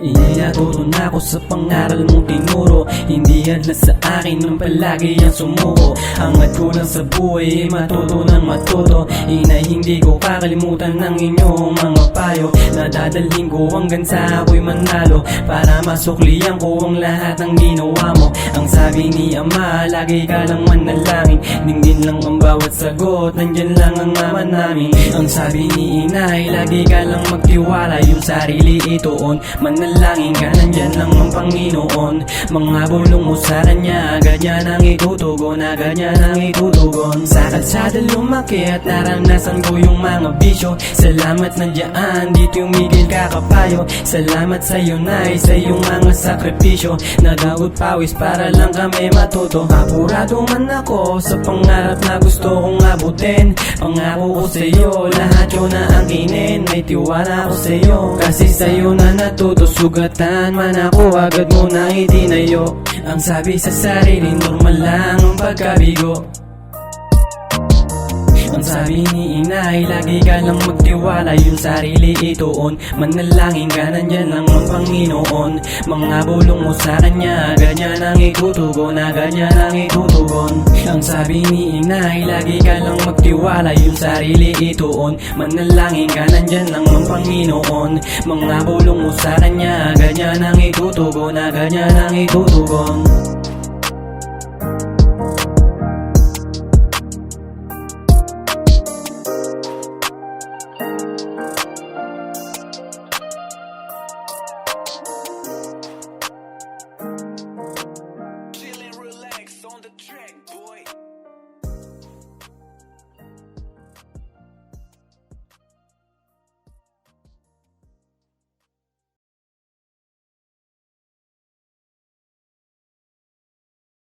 Inaturo na ako sa pangaral mong tinuro. Hindi hadla sa akin nang palagi ang sumuko. Angat ko lang sa buhay, matuto ng matuto. Inay, hindi ko kakalimutan ng inyong mga payo. Nadadalhin ko hanggang sa ako'y manalo, para masuklihan ko ang lahat ng ginawa mo. Ang sabi ni Ama, lagi ka lang manalangin. Dinggin lang ang bawat sagot, nandyan lang ang ama namin. Ang sabi ni Inay, lagi ka lang magtiwala, yung sarili ituon. Manalangin ka, nandyan lang ang Panginoon. Mga bulong mo sa Kanya, agad yan ang itutugon, agad yan ang itutugon. Sa kalsada lumaki at naranasan ko yung mga bisyo. Salamat nandiyan, di tumigil kakapayo. Salamat sa'yo Nay, sa iyong mga sakripisyo. Nagagod pawis para lang kami matuto. Apurado man ako sa pangarap na gusto kong abutin. Pangako ko sa'yo, lahat yun na angkinin. May tiwala ko sa'yo, kasi sa'yo na natuto. Sugatan man ako, agad mo na itinayo. Ang sabi sa sarili, normal lang ang pagkabigo. Ang sabi ni Inay, lagi ka lang magtiwala, yung sarili ituon. Manalangin ka, nandyan lang ang Panginoon. Mga bulong mo sa Kanya, ganyan ang itutugon, ganyan ang itutugon. Ang sabi ni Inay, lagi ka lang magtiwala, yung sarili ituon. Manalangin ka, nandyan lang ang Panginoon. Mga bulong mo sa Kanya, ganyan ang itutugon, ganyan ang itutugon.